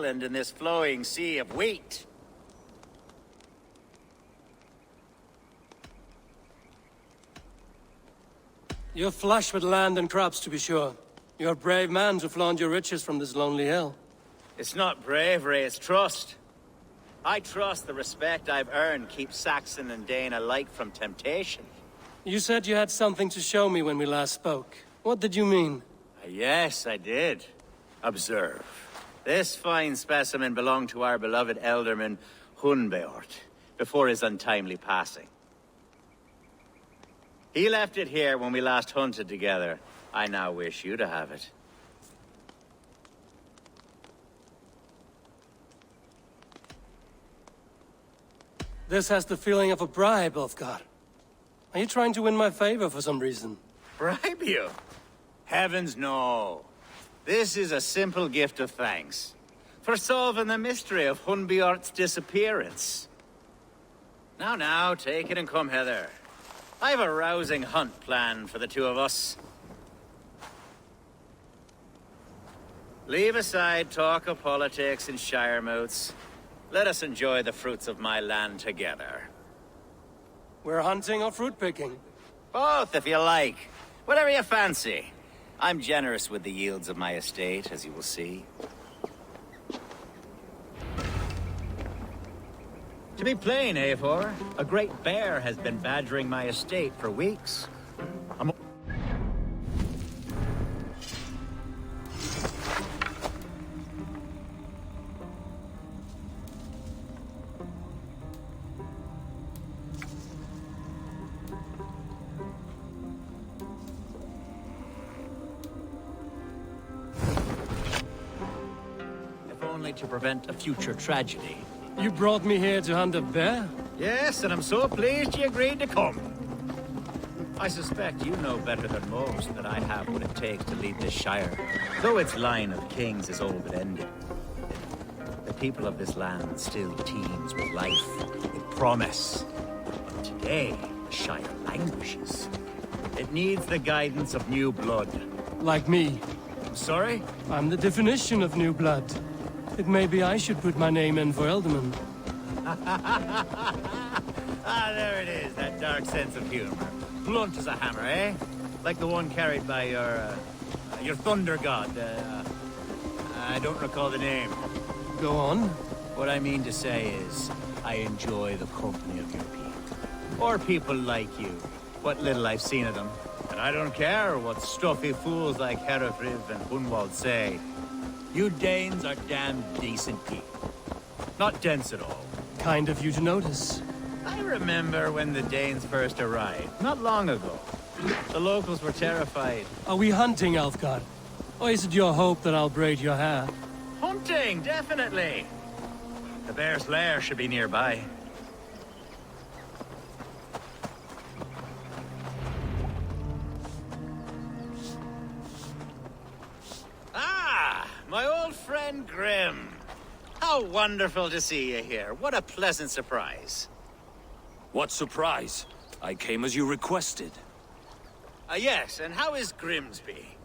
island in this flowing sea of wheat. You're flush with land and crops, to be sure. You're a brave man to flaunt your riches from this lonely hill. It's not bravery, it's trust. I trust the respect I've earned keeps Saxon and Dane alike from temptation. You said you had something to show me when we last spoke. What did you mean? Yes, I did. Observe. This fine specimen belonged to our beloved elderman, Hunbeort, before his untimely passing. He left it here when we last hunted together. I now wish you to have it. This has the feeling of a bribe, Ulfgar. Are you trying to win my favor for some reason? Bribe you? Heavens no. This is a simple gift of thanks for solving the mystery of Hunbeort's disappearance. Now, take it and come hither. I've a rousing hunt planned for the two of us. Leave aside talk of politics and shire moats. Let us enjoy the fruits of my land together. We're hunting or fruit picking? Both, if you like. Whatever you fancy. I'm generous with the yields of my estate, as you will see. To be plain, Eivor, a great bear has been badgering my estate for weeks. If only to prevent a future tragedy. You brought me here to hunt a bear? Yes, and I'm so pleased you agreed to come. I suspect you know better than most that I have what it takes to lead this shire. Though its line of kings is all but ended, the people of this land still teems with life, with promise. But today, the shire languishes. It needs the guidance of new blood. Like me. I'm sorry? I'm the definition of new blood. It may be I should put my name in for Elderman. Ah, there it is, that dark sense of humor. Blunt as a hammer, eh? Like the one carried by your thunder god. I don't recall the name. Go on. What I mean to say is, I enjoy the company of your people. Or people like you. What little I've seen of them. And I don't care what stuffy fools like Herefriv and Hunwald say. You Danes are damn decent people. Not dense at all. Kind of you to notice. I remember when the Danes first arrived, not long ago. The locals were terrified. Are we hunting, Ulfgar? Or is it your hope that I'll braid your hair? Hunting, definitely. The bear's lair should be nearby. Ah, my old friend Grim. How wonderful to see you here. What a pleasant surprise. What surprise? I came as you requested. Yes, and how is Grimsby?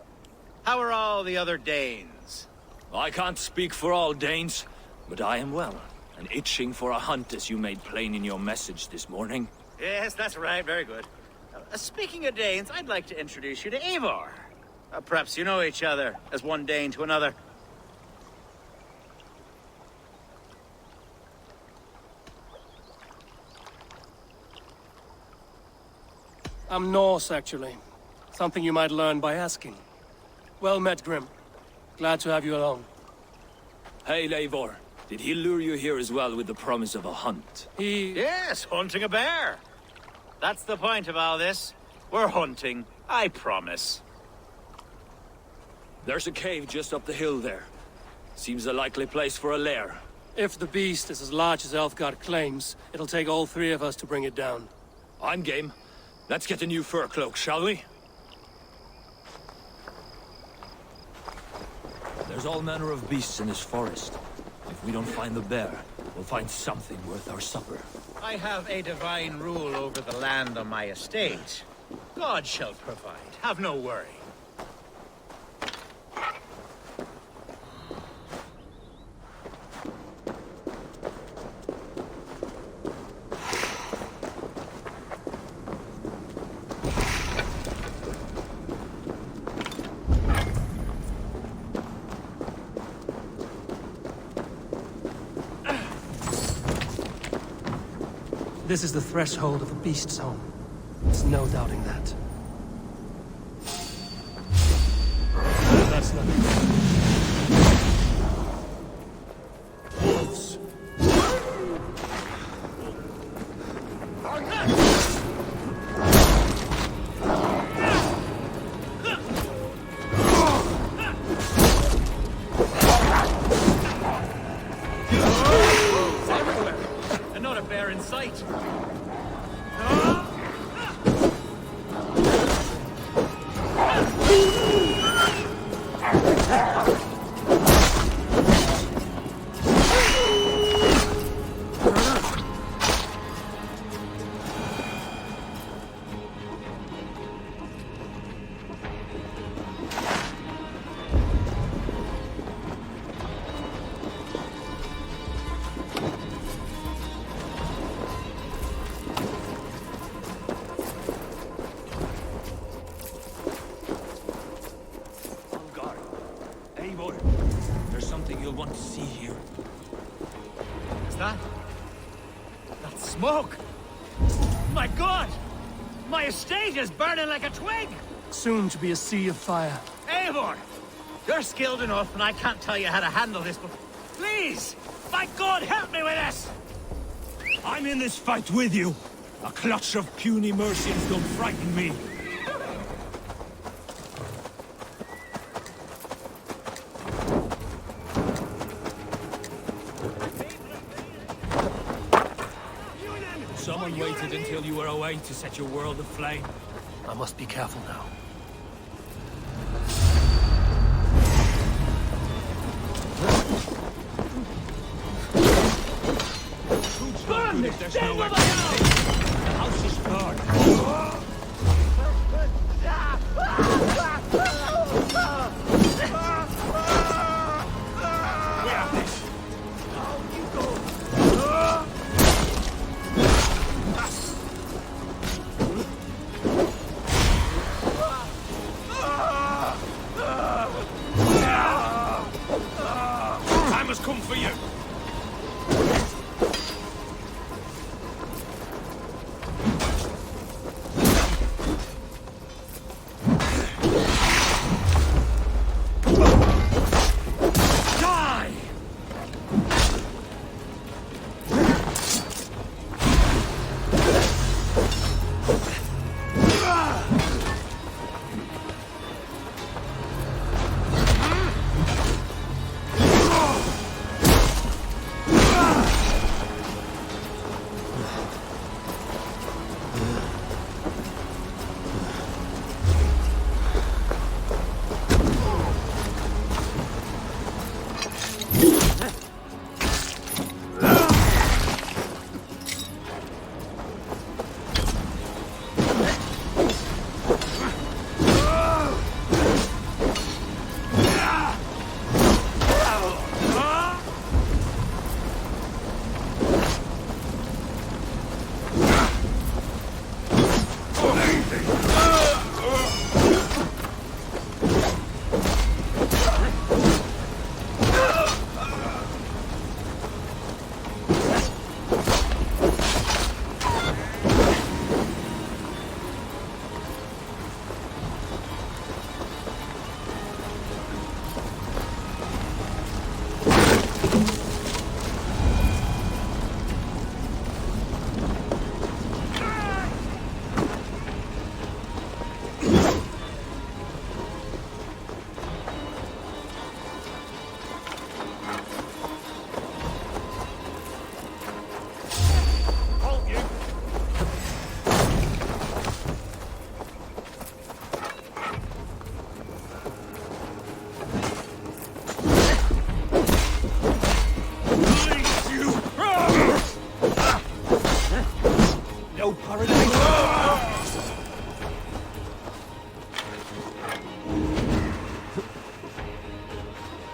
How are all the other Danes? I can't speak for all Danes, but I am well, and itching for a hunt as you made plain in your message this morning. Yes, that's right. Very good. Speaking of Danes, I'd like to introduce you to Eivor. Perhaps you know each other, as one Dane to another. I'm Norse, actually. Something you might learn by asking. Well met, Grim. Glad to have you along. Hey, Eivor. Did he lure you here as well with the promise of a hunt? Yes, hunting a bear. That's the point of all this. We're hunting, I promise. There's a cave just up the hill there. Seems a likely place for a lair. If the beast is as large as Elfgard claims, it'll take all three of us to bring it down. I'm game. Let's get a new fur cloak, shall we? There's all manner of beasts in this forest. If we don't find the bear, we'll find something worth our supper. I have a divine rule over the land on my estate. God shall provide. Have no worry. This is the threshold of the beast's home. There's no doubting that. That's nothing. Wolves. Another bear in sight. There's something you'll want to see here. Is that? That's smoke! My God! My estate is burning like a twig! Soon to be a sea of fire. Eivor! You're skilled enough, and I can't tell you how to handle this, but please! My God, help me with this! I'm in this fight with you. A clutch of puny mercians don't frighten me. Someone waited until you were away to set your world aflame. I must be careful now. Burn this! There's nowhere to take. The house is burned. We have this. Time has come for you.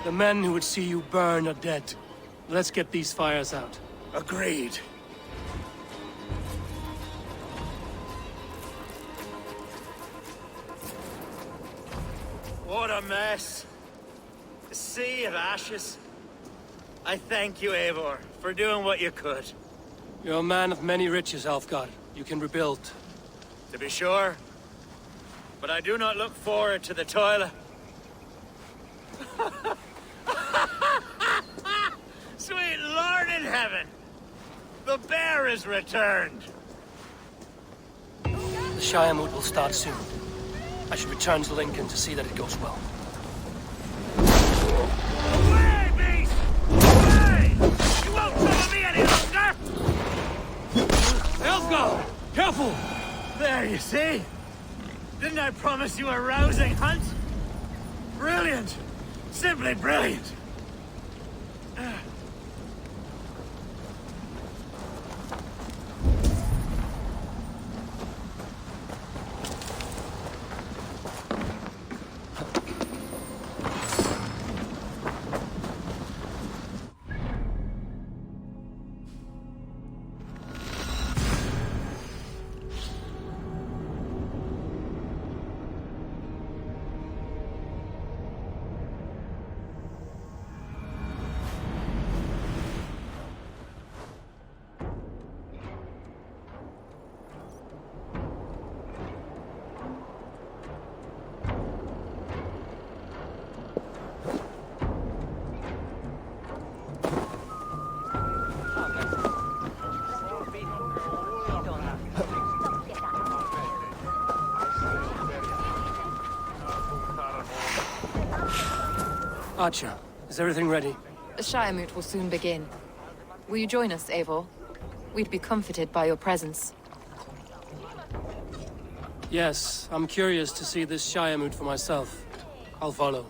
The men who would see you burn are dead. Let's get these fires out. Agreed. What a mess. A sea of ashes. I thank you, Eivor, for doing what you could. You're a man of many riches, Alfgard. You can rebuild. To be sure. But I do not look forward to the toil. Sweet Lord in heaven! The bear is returned! The Shire moot will start soon. I should return to Lincoln to see that it goes well. Away, beast! Away! You won't trouble me any longer! Elfgard! Careful! There, you see? Didn't I promise you a rousing hunt? Brilliant! Simply brilliant! Archer, is everything ready? The Shire moot will soon begin. Will you join us, Eivor? We'd be comforted by your presence. Yes, I'm curious to see this Shire moot for myself. I'll follow.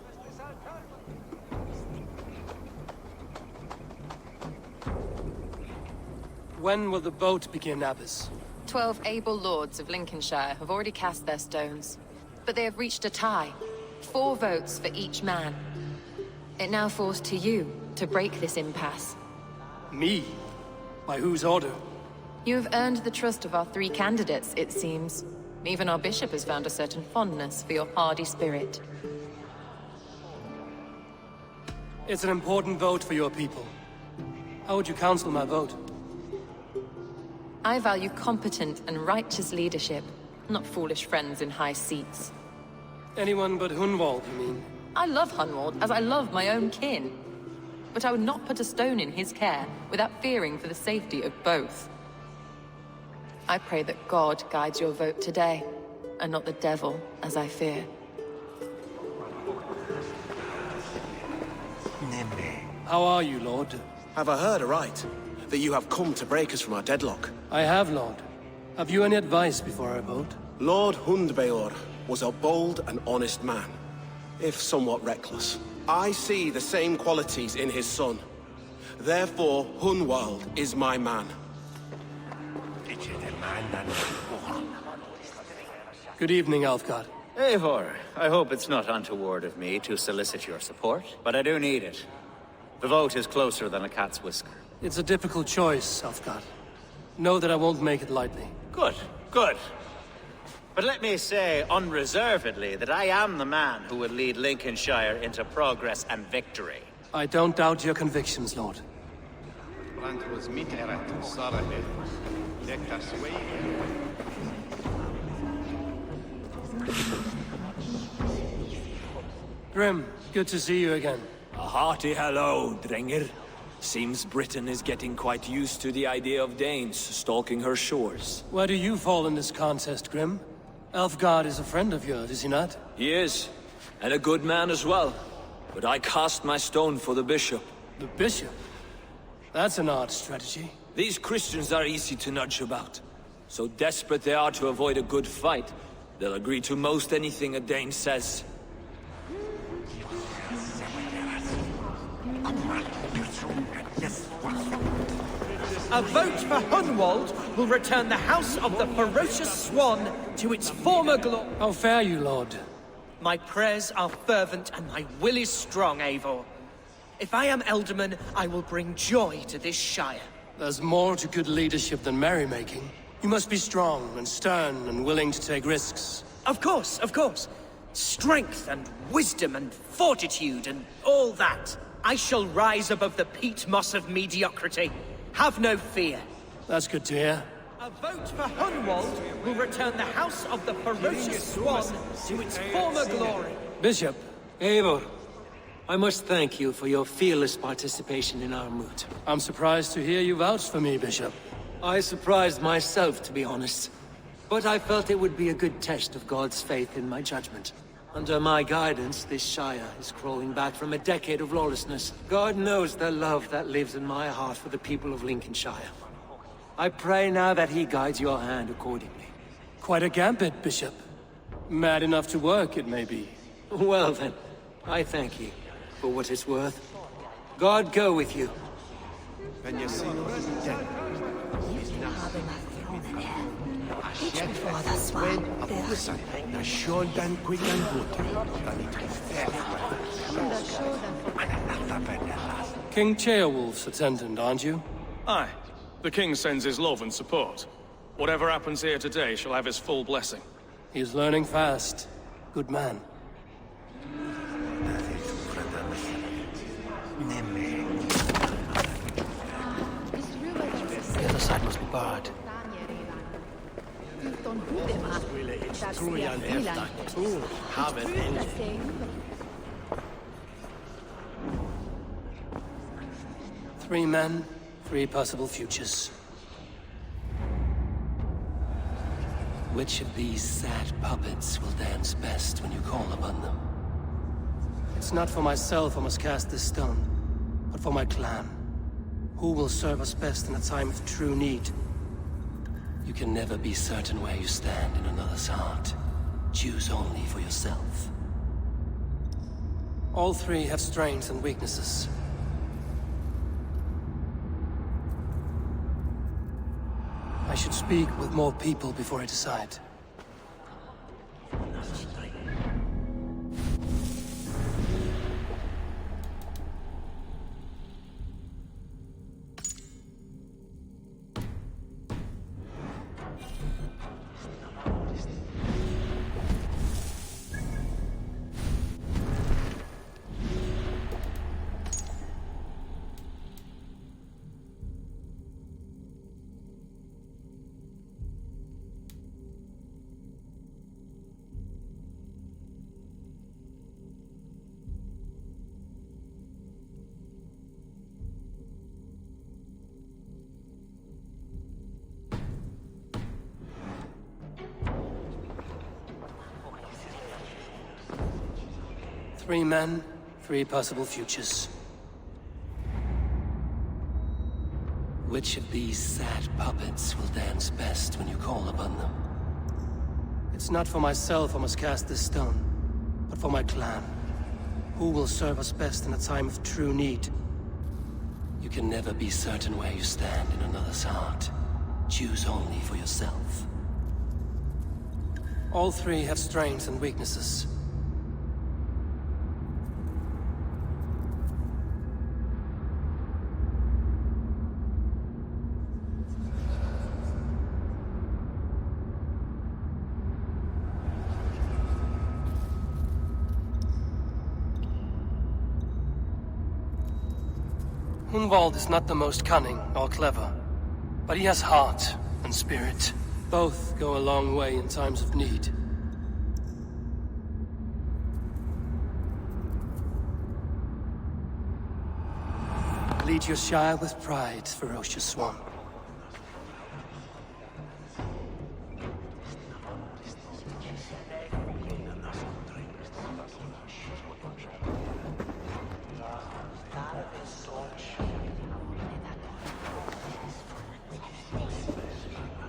When will the vote begin, Abbess? 12 able lords of Lincolnshire have already cast their stones, but they have reached a tie. 4 votes for each man. It now falls to you to break this impasse. Me? By whose order? You have earned the trust of our 3 candidates, it seems. Even our bishop has found a certain fondness for your hardy spirit. It's an important vote for your people. How would you counsel my vote? I value competent and righteous leadership, not foolish friends in high seats. Anyone but Hunwald, you mean? I love Hunwald as I love my own kin. But I would not put a stone in his care without fearing for the safety of both. I pray that God guides your vote today, and not the devil, as I fear. How are you, Lord? Have I heard aright? That you have come to break us from our deadlock? I have, Lord. Have you any advice before I vote? Lord Hundbeor was a bold and honest man, if somewhat reckless. I see the same qualities in his son. Therefore, Hunwald is my man. Good evening, Alfgard. Eivor, I hope it's not untoward of me to solicit your support, but I do need it. The vote is closer than a cat's whisker. It's a difficult choice, Alfgard. Know that I won't make it lightly. Good, good. But let me say unreservedly that I am the man who will lead Lincolnshire into progress and victory. I don't doubt your convictions, Lord. Grim, good to see you again. A hearty hello, Drenger. Seems Britain is getting quite used to the idea of Danes stalking her shores. Where do you fall in this contest, Grim? Alfgard is a friend of yours, is he not? He is, and a good man as well. But I cast my stone for the bishop. The bishop? That's an odd strategy. These Christians are easy to nudge about. So desperate they are to avoid a good fight, they'll agree to most anything a Dane says. A vote for Hunwald will return the House of the Ferocious Swan to its former glory. How fare you, Lord? My prayers are fervent and my will is strong, Eivor. If I am Elderman, I will bring joy to this Shire. There's more to good leadership than merrymaking. You must be strong and stern and willing to take risks. Of course, of course. Strength and wisdom and fortitude and all that. I shall rise above the peat moss of mediocrity. Have no fear. That's good to hear. A vote for Hunwald will return the House of the Ferocious Swan to its former glory. Bishop, Eivor, I must thank you for your fearless participation in our moot. I'm surprised to hear you vouch for me, Bishop. I surprised myself, to be honest. But I felt it would be a good test of God's faith in my judgment. Under my guidance, this Shire is crawling back from a decade of lawlessness. God knows the love that lives in my heart for the people of Lincolnshire. I pray now that he guides your hand accordingly. Quite a gambit, Bishop. Mad enough to work, it may be. Well then, I thank you for what it's worth. God go with you. King Ceolwulf's attendant, aren't you? Aye. The king sends his love and support. Whatever happens here today shall have his full blessing. He's learning fast. Good man. The other side must be barred. Three men, three possible futures. Which of these sad puppets will dance best when you call upon them? It's not for myself I must cast this stone, but for my clan. Who will serve us best in a time of true need? You can never be certain where you stand in another's heart. Choose only for yourself. All three have strengths and weaknesses. I should speak with more people before I decide. Three men, three possible futures. Which of these sad puppets will dance best when you call upon them? It's not for myself I must cast this stone, but for my clan. Who will serve us best in a time of true need? You can never be certain where you stand in another's heart. Choose only for yourself. All three have strengths and weaknesses. Hunwald is not the most cunning or clever, but he has heart and spirit. Both go a long way in times of need. Lead your Shire with pride, ferocious swan.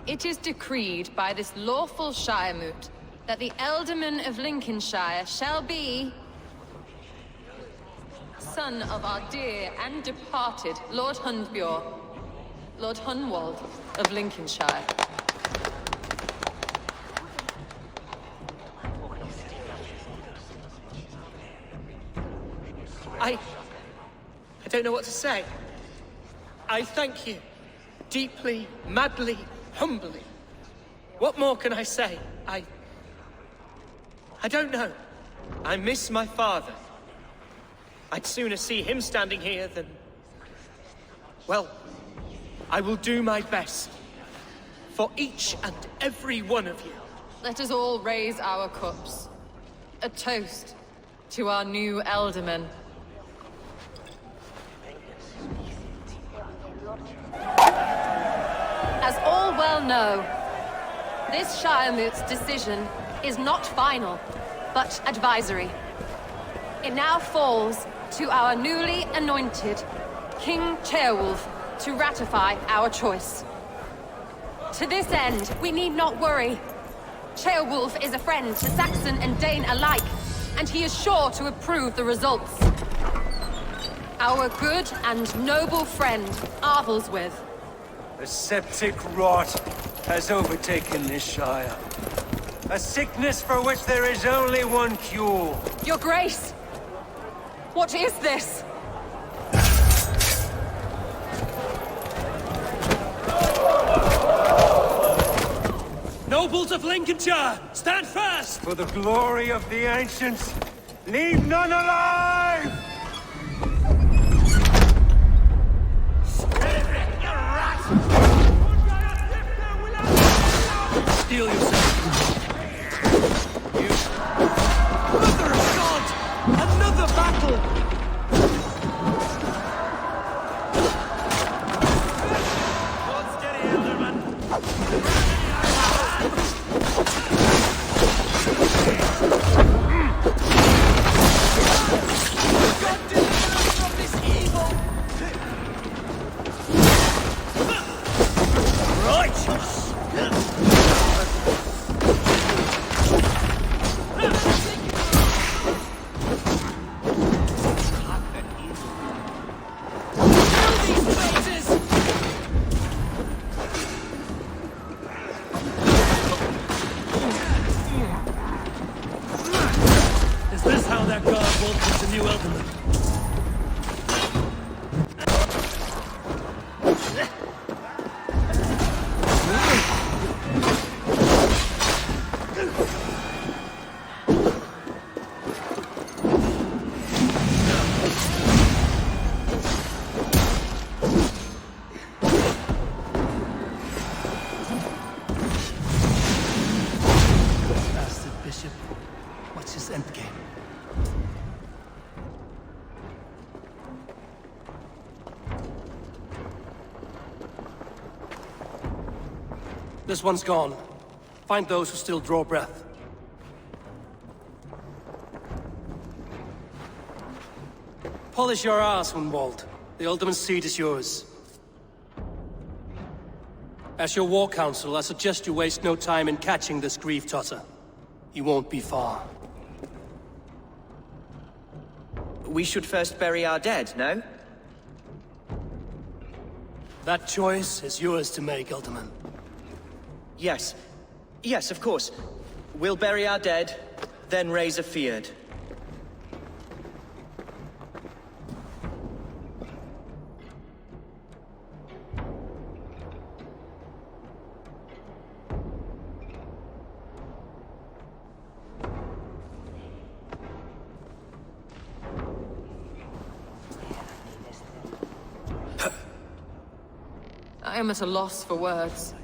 It is decreed by this lawful Shire moot that the Ealdorman of Lincolnshire shall be son of our dear and departed Lord Hundbjorn, Lord Hunwald of Lincolnshire. I don't know what to say. I thank you. Deeply, madly, humbly. What more can I say? I don't know. I miss my father. I'd sooner see him standing here than... Well, I will do my best. for each and every one of you. Let us all raise our cups. A toast to our new Elderman. As all well know, this Shiremoot's decision is not final, but advisory. It now falls to our newly anointed King Ceolwulf to ratify our choice. To this end, we need not worry. Ceolwulf is a friend to Saxon and Dane alike, and he is sure to approve the results. Our good and noble friend, Arthelswith. A septic rot has overtaken this Shire. A sickness for which there is only one cure. Your Grace! What is this? Nobles of Lincolnshire, stand fast! For the glory of the ancients, leave none alive! Steel yourself. Mother of God! Another battle! Is this how that guard welcomes a new Elderman? Bastard Bishop. What's his endgame? This one's gone. Find those who still draw breath. Polish your ass, Hunwald. The Alderman's seat is yours. As your war council, I suggest you waste no time in catching this grief-tosser. He won't be far. We should first bury our dead, no? That choice is yours to make, Alderman. Yes. Yes, of course. We'll bury our dead, then raise a feard. I am at a loss for words.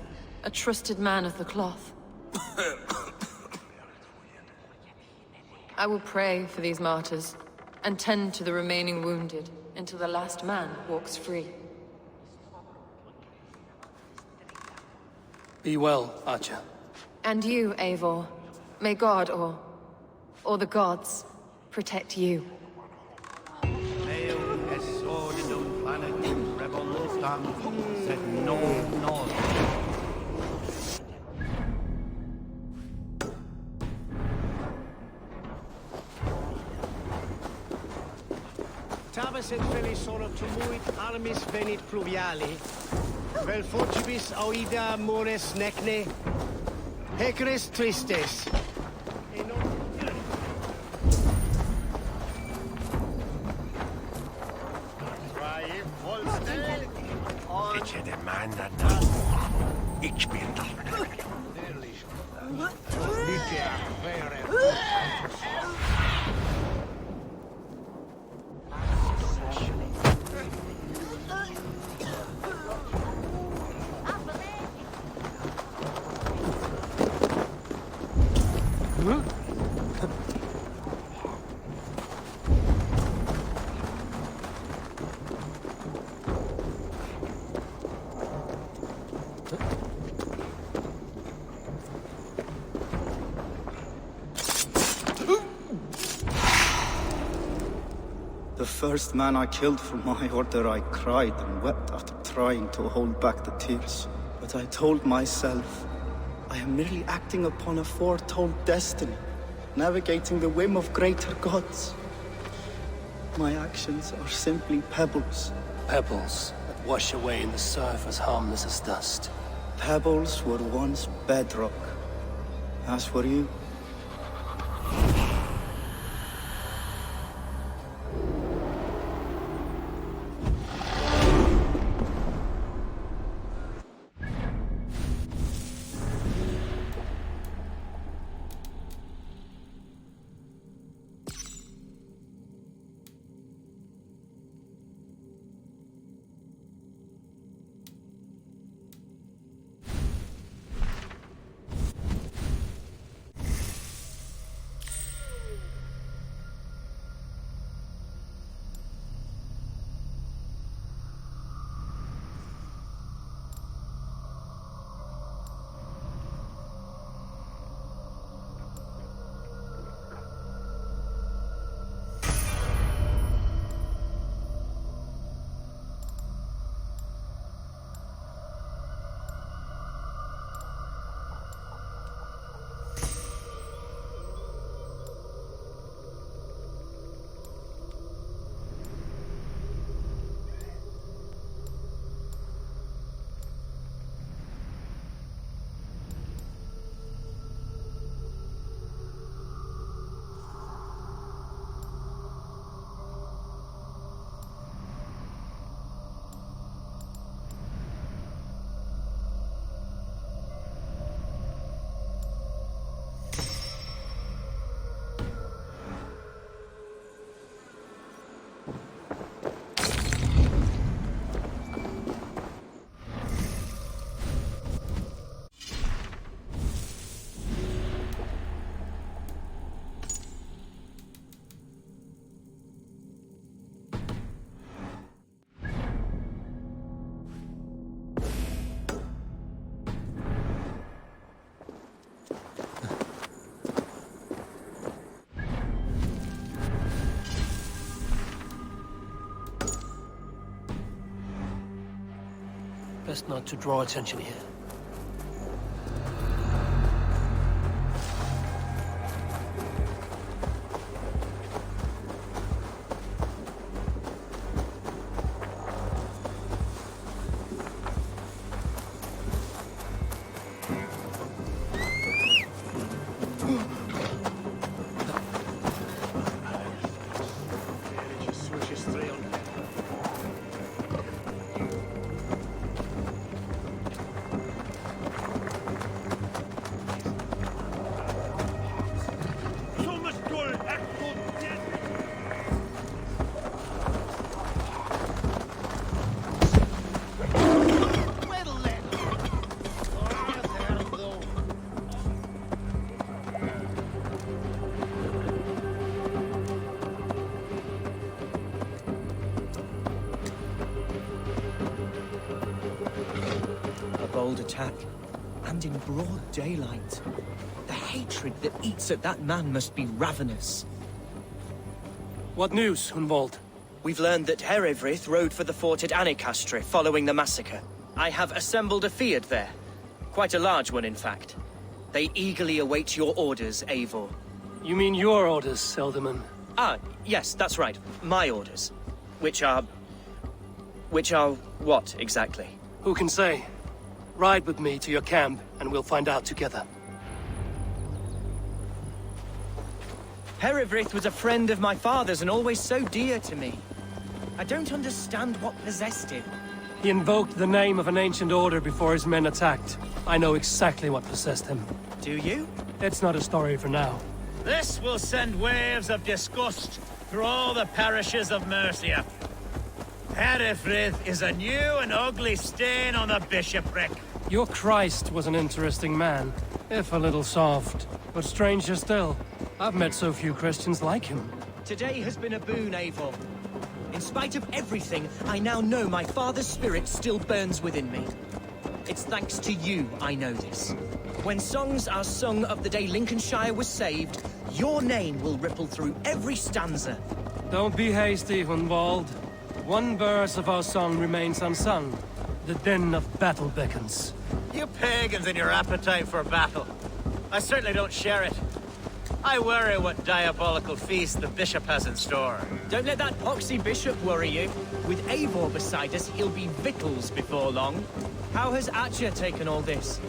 A trusted man of the cloth. I will pray for these martyrs, and tend to the remaining wounded, until the last man walks free. Be well, Archer. And you, Eivor. May God, or the gods, protect you. Tabas et felisorum tumuit armis venit pluviali, vel fugibis auida mures necne, hecres tristes. Ece demanda ich bin das. The first man I killed for my order, I cried and wept after trying to hold back the tears. But I told myself, I am merely acting upon a foretold destiny, navigating the whim of greater gods. My actions are simply pebbles. Pebbles that wash away in the surf as harmless as dust. Pebbles were once bedrock, as were you. Best not to draw attention here. Bold attack, and in broad daylight. The hatred that eats at that man must be ravenous. What news, Hunwald? We've learned that Herewrith rode for the fort at Annikastre following the massacre. I have assembled a field there. Quite a large one, in fact. They eagerly await your orders, Eivor. You mean your orders, Elderman? Ah, yes, that's right. My orders. Which are what, exactly? Who can say? Ride with me to your camp, and we'll find out together. Herewrith was a friend of my father's and always so dear to me. I don't understand what possessed him. He invoked the name of an ancient order before his men attacked. I know exactly what possessed him. Do you? It's not a story for now. This will send waves of disgust through all the parishes of Mercia. Herewrith is a new and ugly stain on the bishopric. Your Christ was an interesting man, if a little soft. But stranger still, I've met so few Christians like him. Today has been a boon, Eivor. In spite of everything, I now know my father's spirit still burns within me. It's thanks to you I know this. When songs are sung of the day Lincolnshire was saved, your name will ripple through every stanza. Don't be hasty, Hunwald. One verse of our song remains unsung. The din of battle beckons. You pagans and your appetite for battle. I certainly don't share it. I worry what diabolical feast the bishop has in store. Don't let that poxy bishop worry you. With Eivor beside us, he'll be victuals before long. How has Atcha taken all this?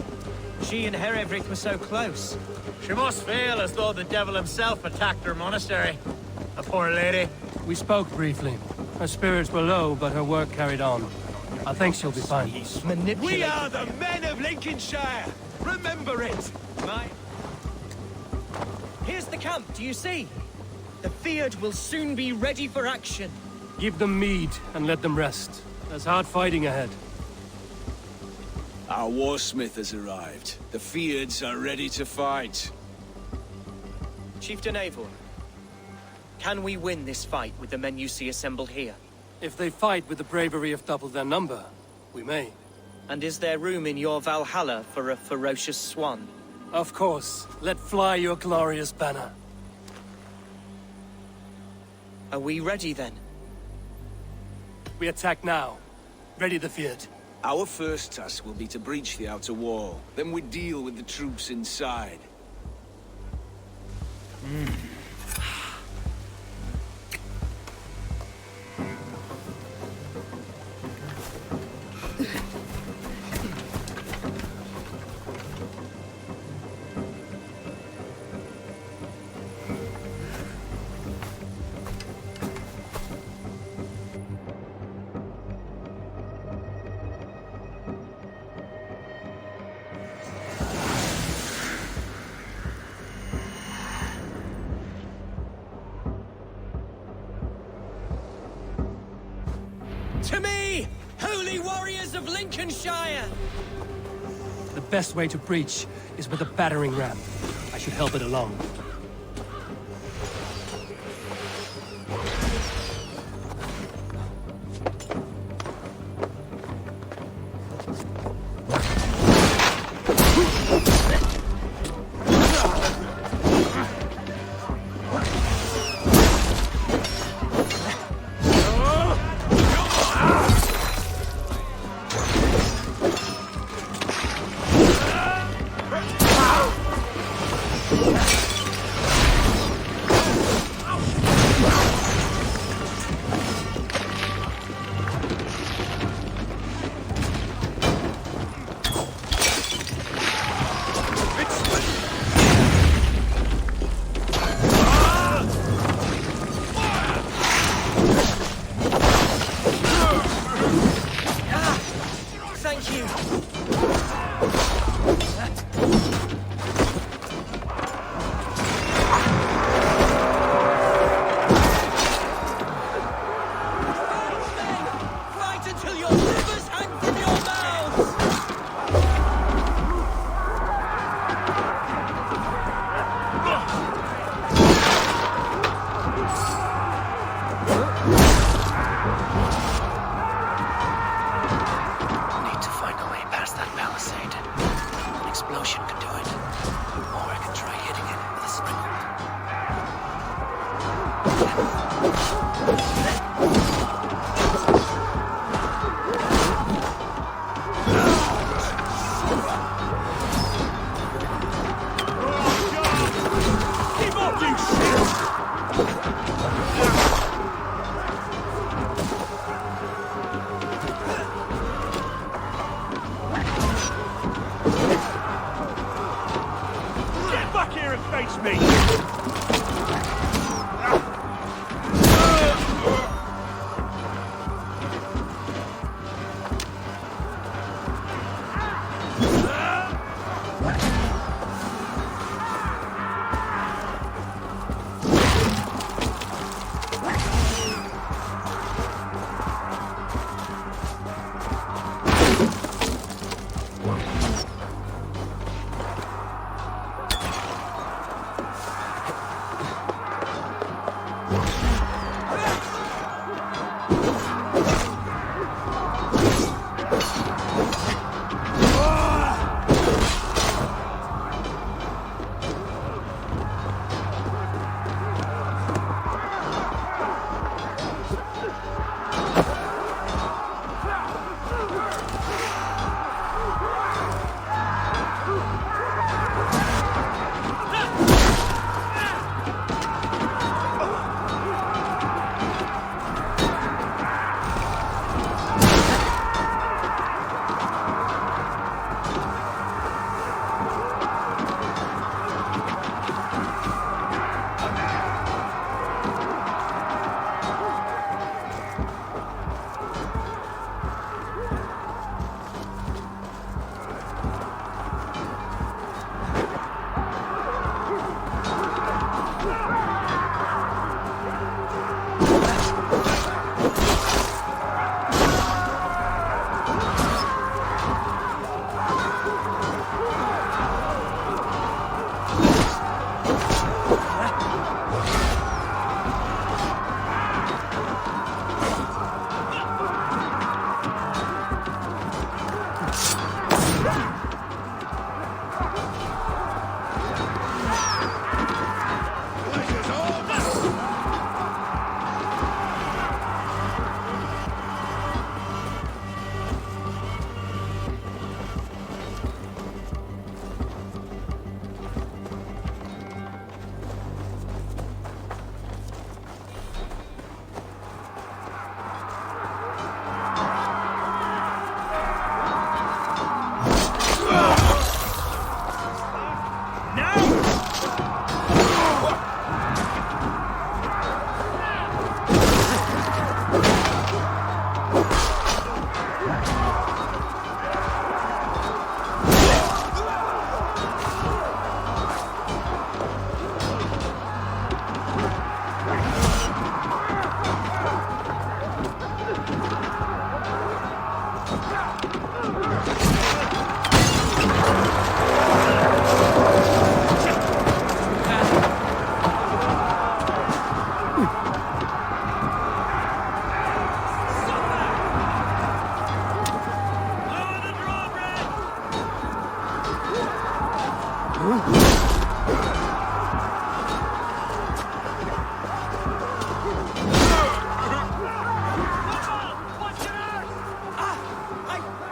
She and Herevrik were so close. She must feel as though the devil himself attacked her monastery. A poor lady. We spoke briefly. Her spirits were low, but her work carried on. I think she'll be fine. We are the men of Lincolnshire! Remember it! Here's the camp, do you see? The Fyrd will soon be ready for action. Give them mead and let them rest. There's hard fighting ahead. Our warsmith has arrived. The Fyrds are ready to fight. Chieftain Eivor, can we win this fight with the men you see assembled here? If they fight with the bravery of double their number, we may. And is there room in your Valhalla for a ferocious swan? Of course. Let fly your glorious banner. Are we ready then? We attack now. Ready the Fyrd. Our first task will be to breach the outer wall. Then we deal with the troops inside. To me, holy warriors of Lincolnshire! The best way to breach is with a battering ram. I should help it along.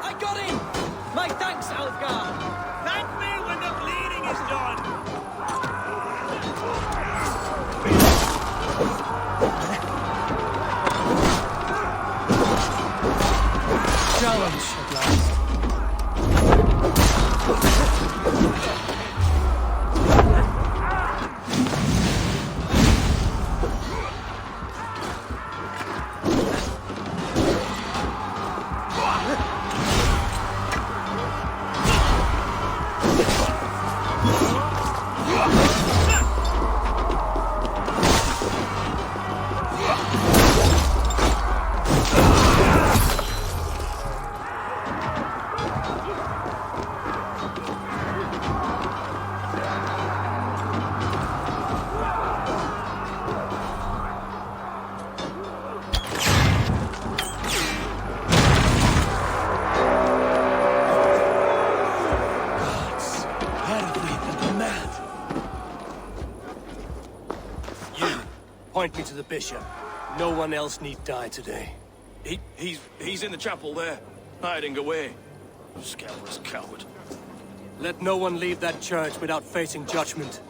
I got him! My thanks, Alfgar! Thank me when the bleeding is done! Challenge at last. Point me to the bishop. No one else need die today. He's in the chapel there, hiding away. Scandalous coward. Let no one leave that church without facing judgment.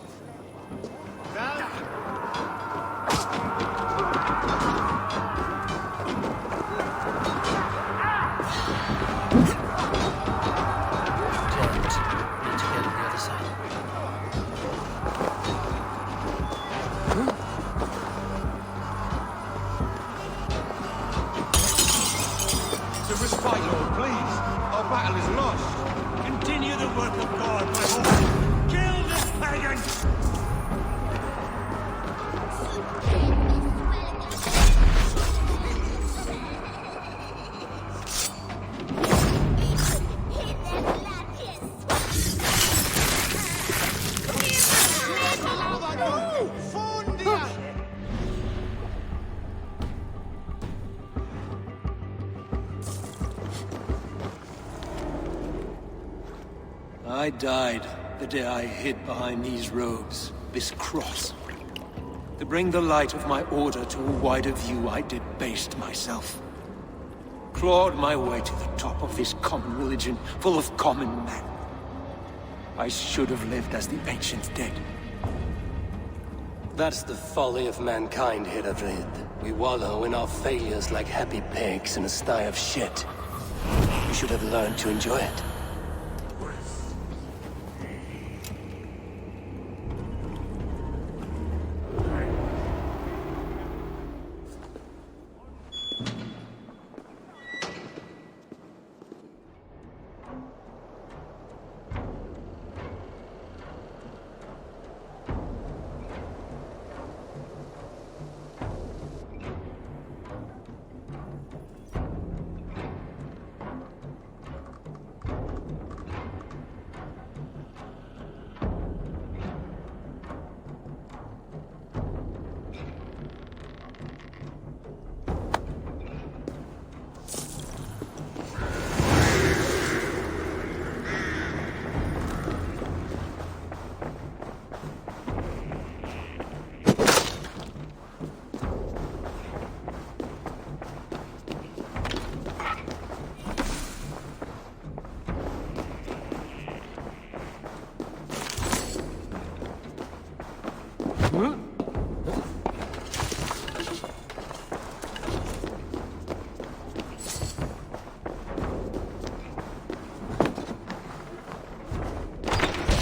To respite, Lord, please. Our battle is lost. Continue the work of God, my lord. Kill this pagan! I died the day I hid behind these robes, this cross. To bring the light of my order to a wider view, I debased myself. Clawed my way to the top of this common religion, full of common men. I should have lived as the ancient dead. That's the folly of mankind, Herodred. We wallow in our failures like happy pigs in a sty of shit. You should have learned to enjoy it.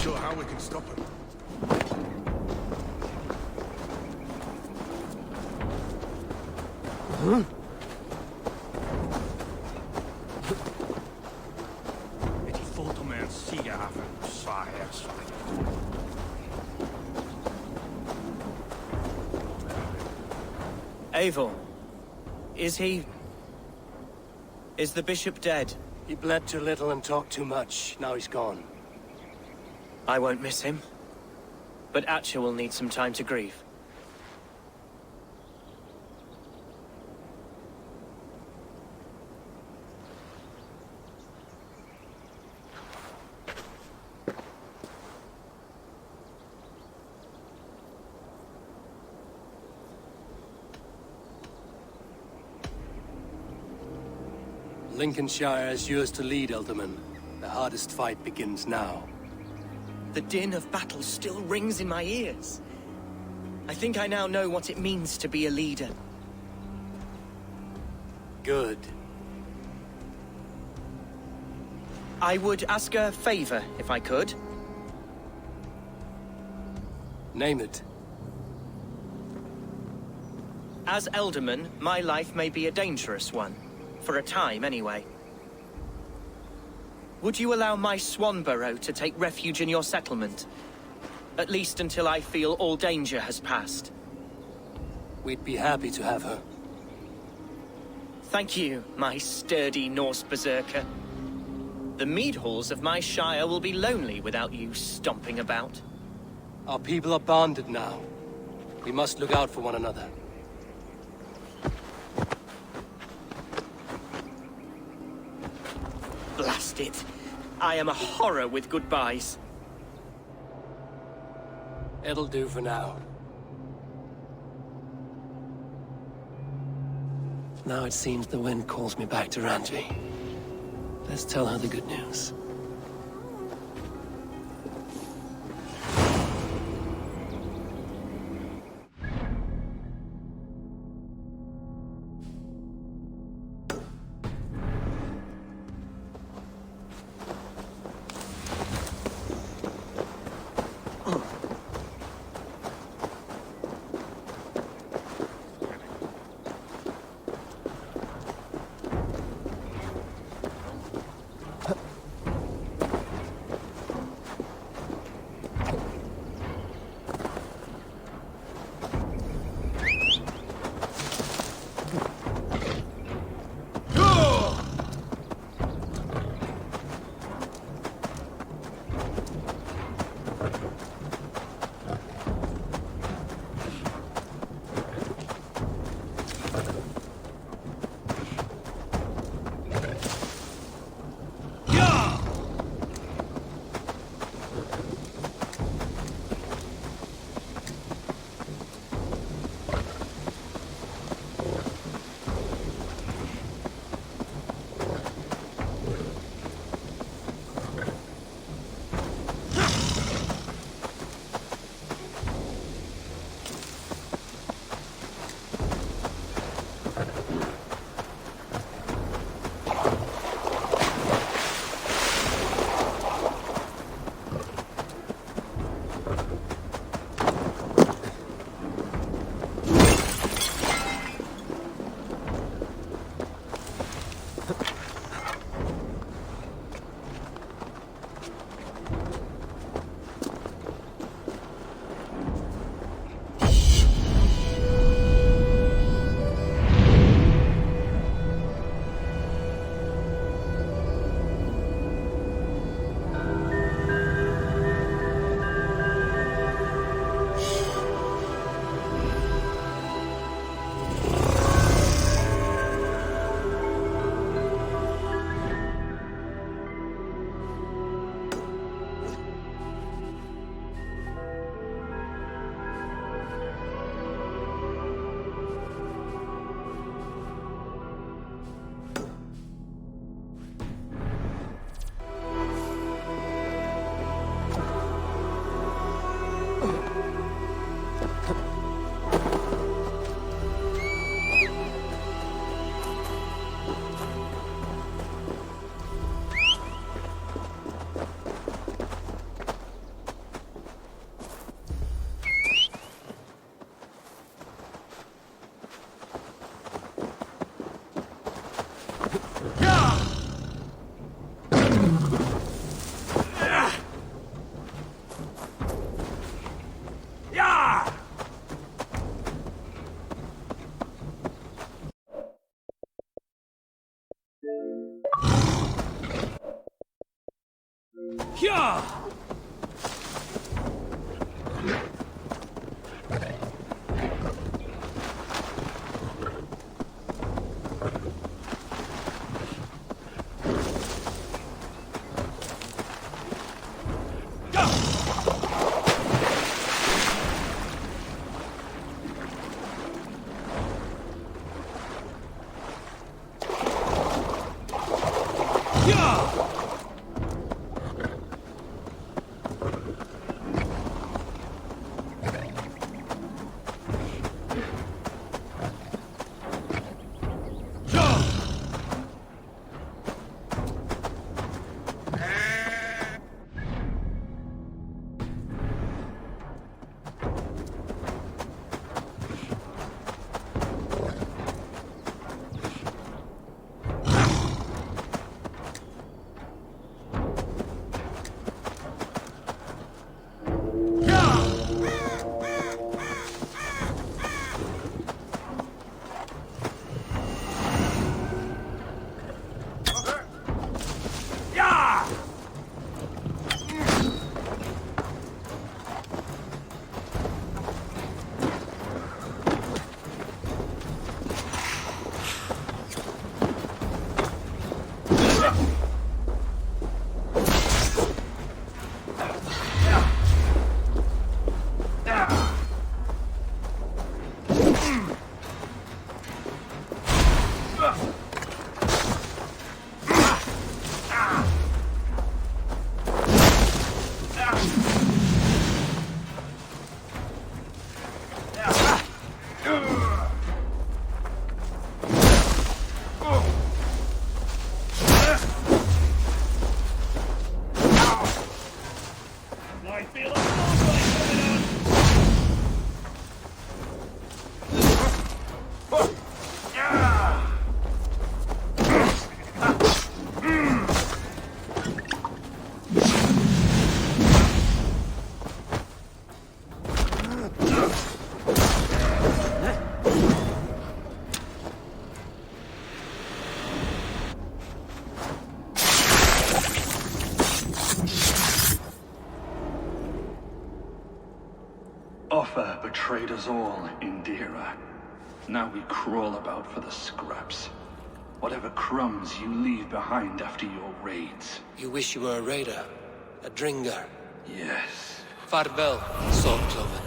Sure how we can stop him. Die foto med en sigahaven, sires. Eivor, is he... is the bishop dead? He bled too little and talked too much. Now he's gone. I won't miss him. But Atcha will need some time to grieve. Lincolnshire is yours to lead, Elderman. The hardest fight begins now. The din of battle still rings in my ears. I think I now know what it means to be a leader. Good. I would ask a favor, if I could. Name it. As Elderman, my life may be a dangerous one. For a time, anyway. Would you allow my Swanborough to take refuge in your settlement? At least until I feel all danger has passed. We'd be happy to have her. Thank you, my sturdy Norse berserker. The mead halls of my shire will be lonely without you stomping about. Our people are bonded now. We must look out for one another. Blast it. I am a horror with goodbyes. It'll do for now. Now it seems the wind calls me back to Ranji. Let's tell her the good news. Yeah! Offa betrayed us all, Indira. Now we crawl about for the scraps. Whatever crumbs you leave behind after your raids. You wish you were a raider? A Dringar? Yes. Farvel, Saltcloven.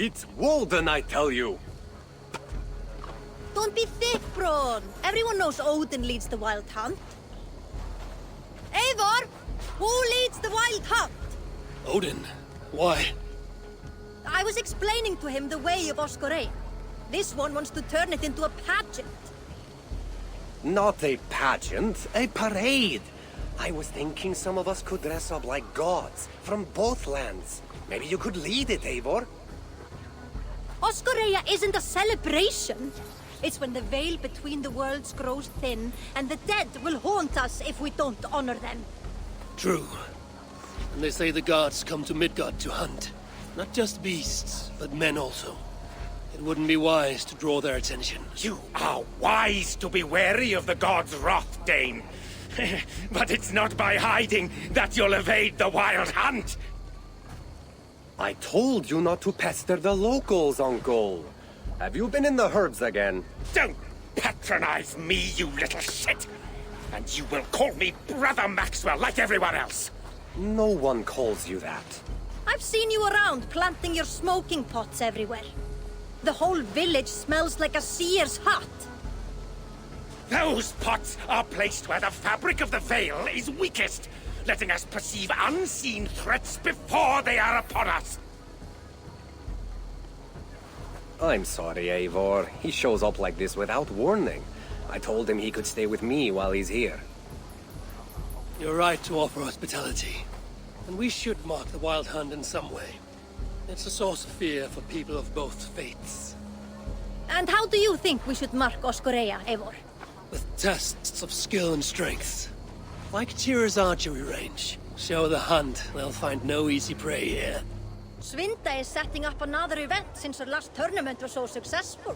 It's Walden, I tell you! Don't be thick, Braun. Everyone knows Odin leads the Wild Hunt. Eivor! Who leads the Wild Hunt? Odin. Why? I was explaining to him the way of Oscorei. This one wants to turn it into a pageant. Not a pageant, a parade. I was thinking some of us could dress up like gods from both lands. Maybe you could lead it, Eivor. Oscorea isn't a celebration. It's when the veil between the worlds grows thin, and the dead will haunt us if we don't honor them. True. And they say the gods come to Midgard to hunt. Not just beasts, but men also. It wouldn't be wise to draw their attention. You are wise to be wary of the gods' wrath, Dane. But it's not by hiding that you'll evade the Wild Hunt. I told you not to pester the locals, Uncle. Have you been in the herbs again? Don't patronize me, you little shit! And you will call me Brother Maxwell like everyone else! No one calls you that. I've seen you around planting your smoking pots everywhere. The whole village smells like a seer's hut. Those pots are placed where the fabric of the veil is weakest, letting us perceive unseen threats before they are upon us. I'm sorry, Eivor. He shows up like this without warning. I told him he could stay with me while he's here. You're right to offer hospitality. And we should mark the Wild Hunt in some way. It's a source of fear for people of both faiths. And how do you think we should mark Oscorea, Eivor? With tests of skill and strength. Like Tyr's archery range. Show the hunt, they'll find no easy prey here. Svinda is setting up another event since her last tournament was so successful.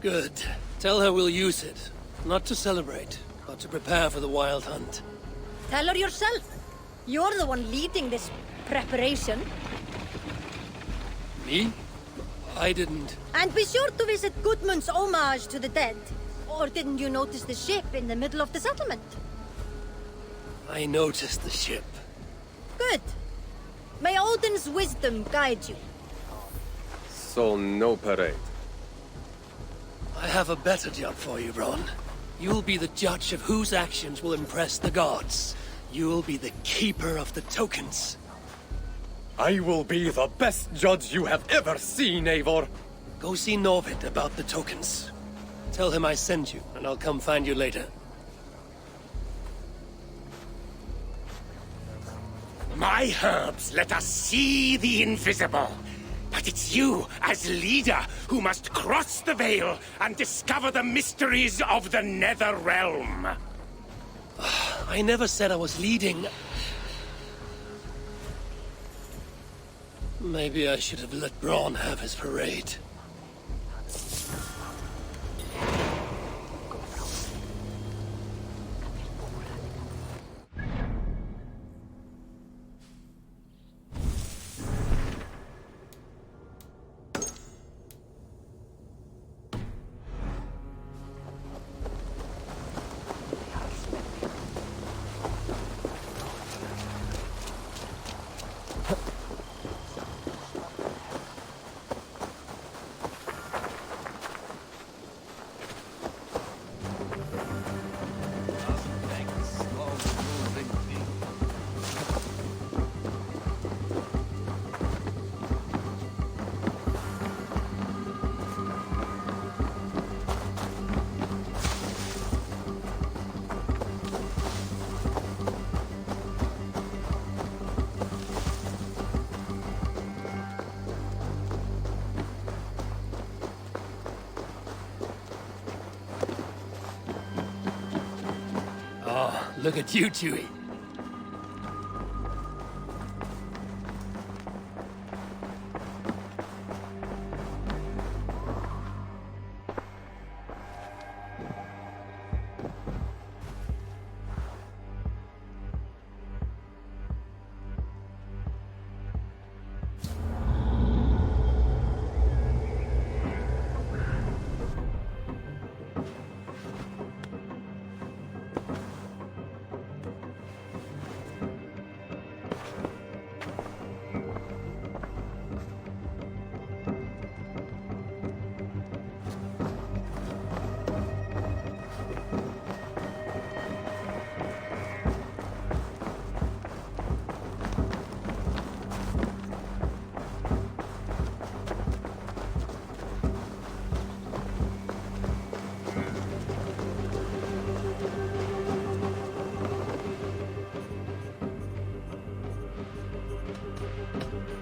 Good. Tell her we'll use it. Not to celebrate, but to prepare for the Wild Hunt. Tell her yourself. You're the one leading this preparation. Me? I didn't... And be sure to visit Gudmund's homage to the dead. Or didn't you notice the ship in the middle of the settlement? I noticed the ship. Good. May Odin's wisdom guide you. So, no parade. I have a better job for you, Ron. You'll be the judge of whose actions will impress the gods. You'll be the keeper of the tokens. I will be the best judge you have ever seen, Eivor. Go see Norvid about the tokens. Tell him I sent you, and I'll come find you later. My herbs let us see the invisible. But it's you, as leader, who must cross the veil and discover the mysteries of the Nether Realm. I never said I was leading. Maybe I should have let Braun have his parade. Look at you, Chewie.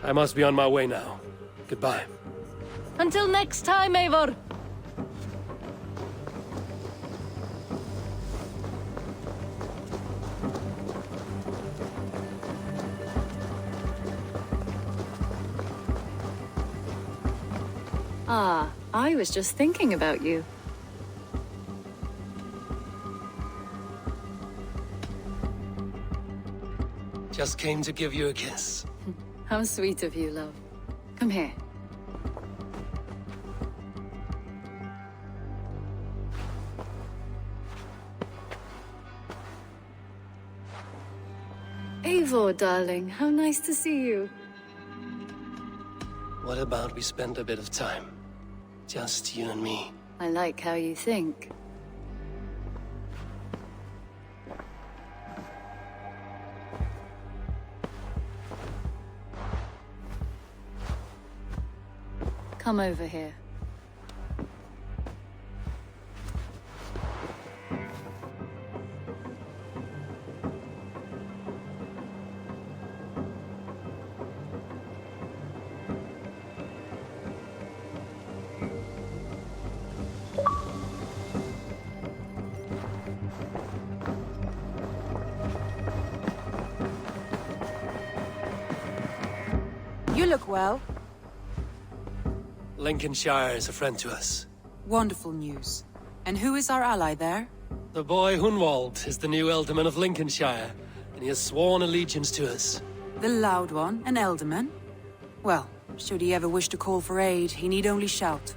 I must be on my way now. Goodbye. Until next time, Eivor. Ah, I was just thinking about you. Just came to give you a kiss. How sweet of you, love. Come here. Eivor, darling, how nice to see you. What about we spend a bit of time? Just you and me. I like how you think. Come over here. You look well. Lincolnshire is a friend to us. Wonderful news. And who is our ally there? The boy Hunwald is the new Ealdorman of Lincolnshire, and he has sworn allegiance to us. The Loud One, an Ealdorman? Well, should he ever wish to call for aid, he need only shout.